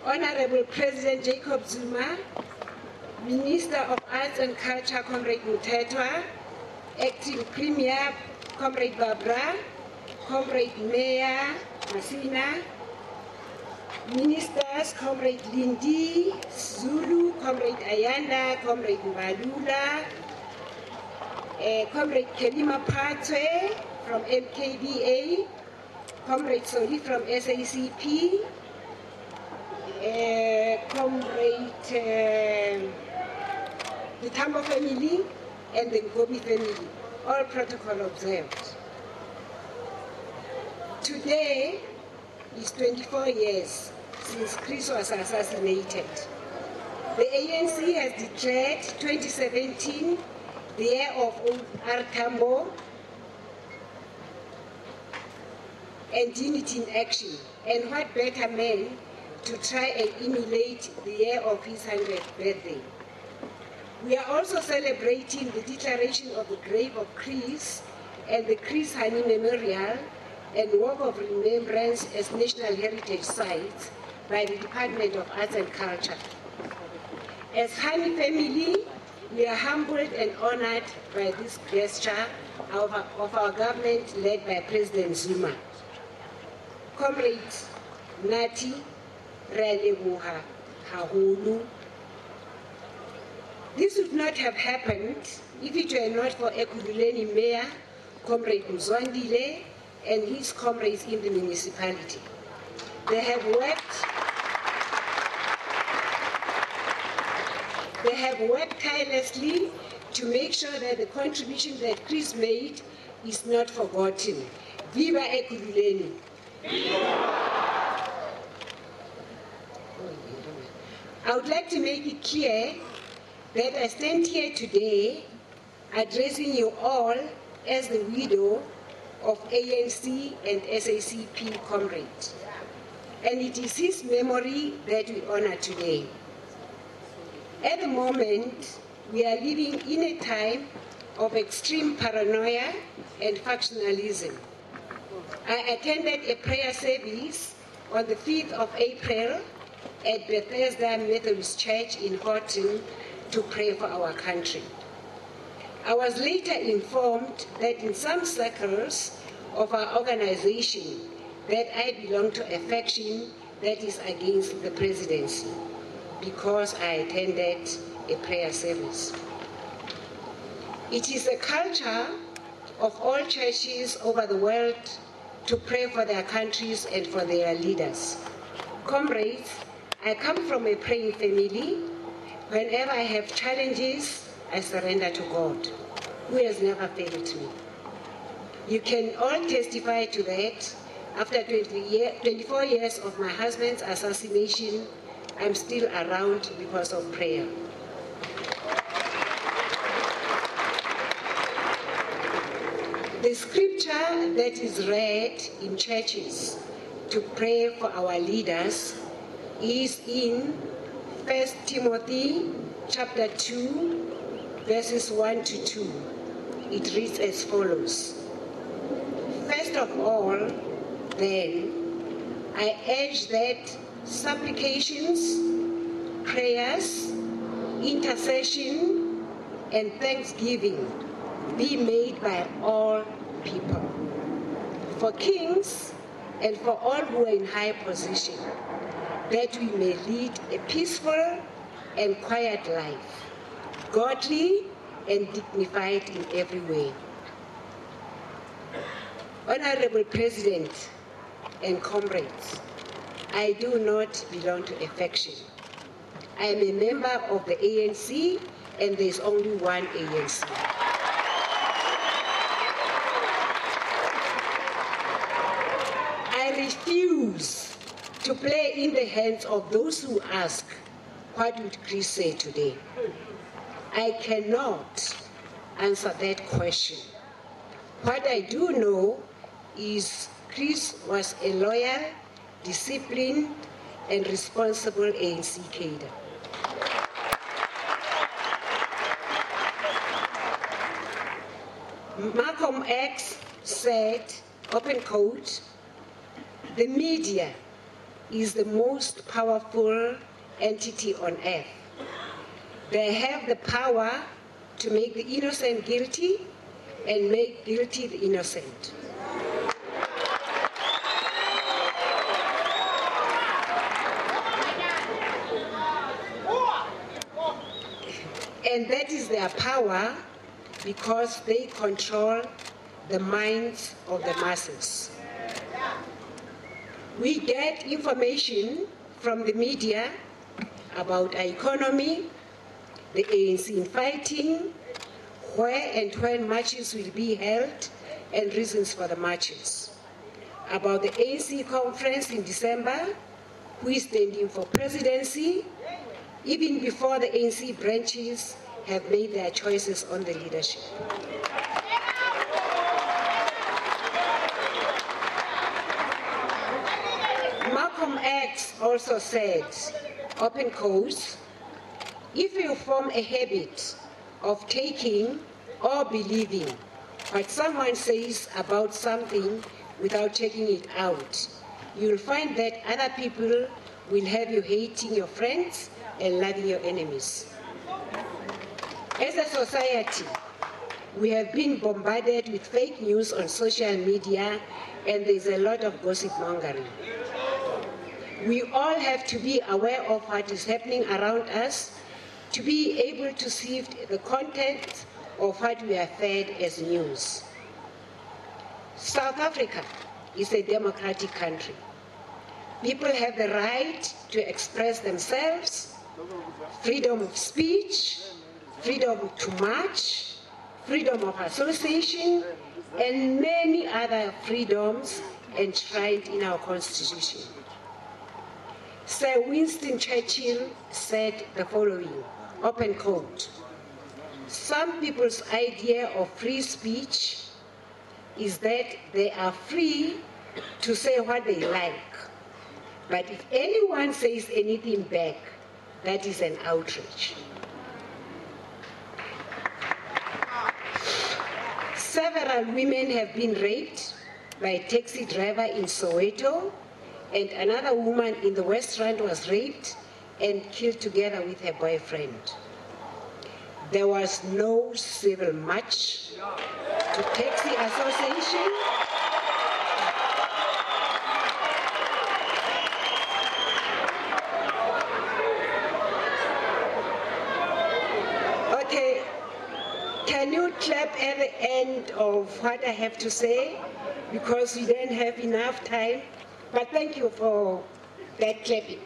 Honorable President Jacob Zuma, Minister of Arts and Culture, Comrade Muthetwa, Acting Premier, Comrade Barbara, Comrade Mayor Masina, Ministers, Comrade Lindy, Zulu, Comrade Ayanda, Comrade Mbalula, Comrade Kelima Patwe from MKBA, Comrade Soli from SACP, Comrade the Tambo family and the Ngobi family, all protocol observed. Today is 24 years since Chris was assassinated. The ANC has declared 2017 the year of our Tambo and unity in action. And what better man to try and emulate the year of his 100th birthday. We are also celebrating the declaration of the grave of Chris and the Chris Hani Memorial and Walk of Remembrance as National Heritage Sites by the Department of Arts and Culture. As Hani family, we are humbled and honored by this gesture of our government led by President Zuma. Comrades Nati, Ralebuha, Hahulu. This would not have happened if it were not for Ekurhuleni Mayor, Comrade Mzwandile, and his comrades in the municipality. They have worked tirelessly to make sure that the contribution that Chris made is not forgotten. Viva Ekurhuleni! I would like to make it clear that I stand here today addressing you all as the widow of ANC and SACP comrade. And it is his memory that we honor today. At the moment, we are living in a time of extreme paranoia and factionalism. I attended a prayer service on the 5th of April at Bethesda Methodist Church in Horton to pray for our country. I was later informed that in some circles of our organization that I belong to a faction that is against the presidency because I attended a prayer service. It is a culture of all churches over the world to pray for their countries and for their leaders. Comrades, I come from a praying family. Whenever I have challenges, I surrender to God, who has never failed me. You can all testify to that. After 24 years of my husband's assassination, I'm still around because of prayer. The scripture that is read in churches to pray for our leaders is in 1 Timothy chapter 2, verses 1 to 2. It reads as follows. First of all, then, I urge that supplications, prayers, intercession, and thanksgiving be made by all people, for kings and for all who are in high position, that we may lead a peaceful and quiet life, godly and dignified in every way. Honorable President and comrades, I do not belong to a faction. I am a member of the ANC, and there is only one ANC. I refuse to play in the hands of those who ask, what would Chris say today? I cannot answer that question. What I do know is Chris was a loyal, disciplined, and responsible ANC cadre. Malcolm X said, open quote, the media is the most powerful entity on earth. They have the power to make the innocent guilty and make guilty the innocent. And that is their power because they control the minds of the masses. We get information from the media about our economy, the ANC in fighting, where and when marches will be held, and reasons for the marches. About the ANC conference in December, who is standing for presidency, even before the ANC branches have made their choices on the leadership. Malcolm X also said, open quotes, if you form a habit of taking or believing what someone says about something without checking it out, you'll find that other people will have you hating your friends and loving your enemies. As a society, we have been bombarded with fake news on social media, and there's a lot of gossip mongering. We all have to be aware of what is happening around us to be able to sift the content of what we are fed as news. South Africa is a democratic country. People have the right to express themselves, freedom of speech, freedom to march, freedom of association, and many other freedoms enshrined in our Constitution. Sir Winston Churchill said the following, open quote, some people's idea of free speech is that they are free to say what they like. But if anyone says anything back, that is an outrage. Several women have been raped by a taxi driver in Soweto, and another woman in the West Rand was raped and killed together with her boyfriend. There was no civil march to taxi association. Okay, can you clap at the end of what I have to say? Because we don't have enough time, but thank you for that clapping.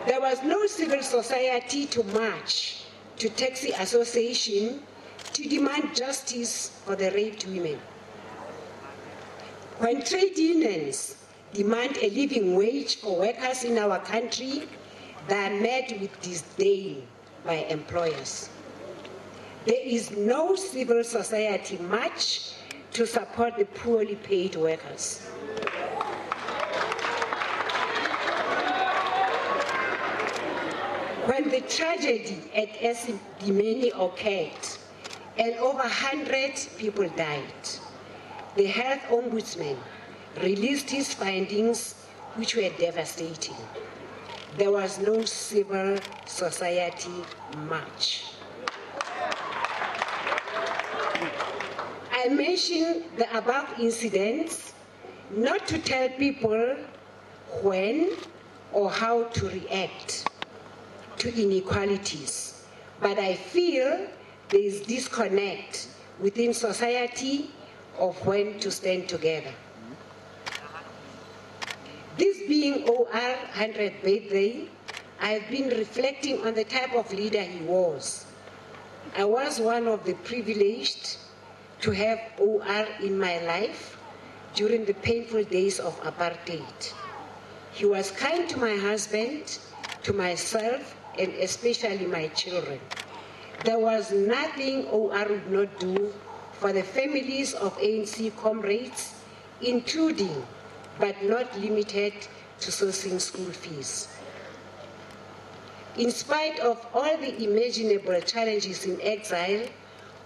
There was no civil society to march to taxi association to demand justice for the raped women. When trade unions demand a living wage for workers in our country, they are met with disdain by employers. There is no civil society march to support the poorly paid workers. When the tragedy at SABC occurred and over 100 people died, the health ombudsman released his findings, which were devastating. There was no civil society march. I mention the above incidents not to tell people when or how to react to inequalities, but I feel there is disconnect within society of when to stand together. This being OR 100th birthday, I have been reflecting on the type of leader he was. I was one of the privileged to have OR in my life during the painful days of apartheid. He was kind to my husband, to myself, and especially my children. There was nothing OR would not do for the families of ANC comrades, including but not limited to sourcing school fees. In spite of all the imaginable challenges in exile,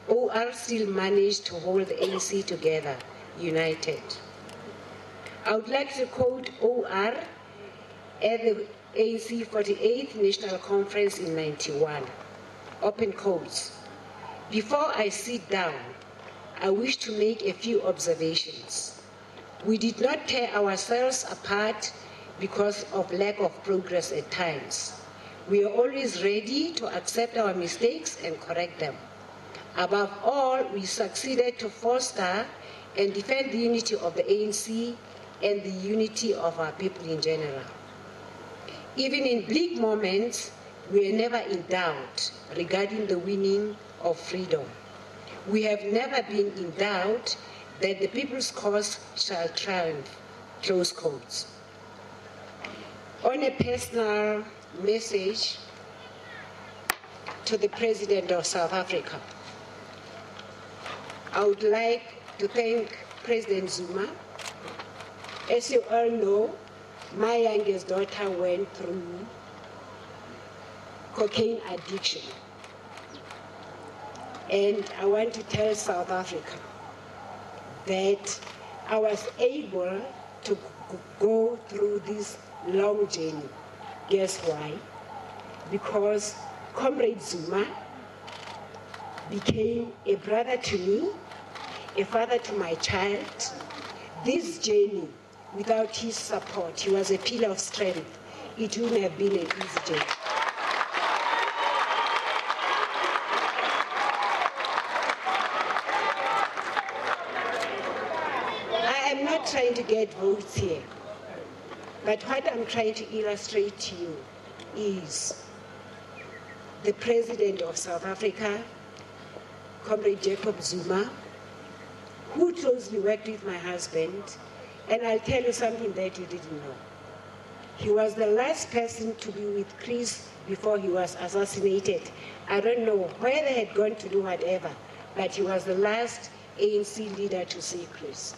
OR still managed to hold the ANC together, united. I would like to quote OR at the ANC 48th National Conference in '91. Open quotes. Before I sit down, I wish to make a few observations. We did not tear ourselves apart because of lack of progress at times. We are always ready to accept our mistakes and correct them. Above all, we succeeded to foster and defend the unity of the ANC and the unity of our people in general. Even in bleak moments, we are never in doubt regarding the winning of freedom. We have never been in doubt that the people's cause shall triumph, close quotes. On a personal message to the President of South Africa, I would like to thank President Zuma. As you all know, my youngest daughter went through cocaine addiction. And I want to tell South Africa that I was able to go through this long journey. Guess why? Because Comrade Zuma became a brother to me, a father to my child. This journey, without his support, he was a pillar of strength. It wouldn't have been an easy journey. I am not trying to get votes here, but what I'm trying to illustrate to you is the President of South Africa, Comrade Jacob Zuma, who closely worked with my husband, and I'll tell you something that you didn't know. He was the last person to be with Chris before he was assassinated. I don't know where they had gone to do whatever, but he was the last ANC leader to see Chris.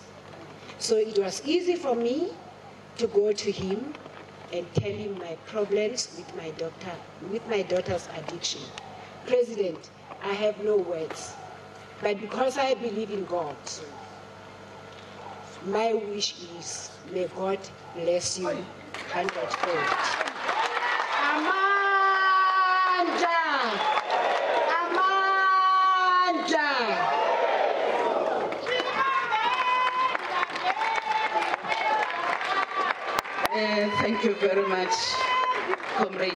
So it was easy for me to go to him and tell him my problems with my daughter's addiction. President, I have no words, but because I believe in God, my wish is, may God bless you 100-fold. Amanda! Thank you very much, Comrade.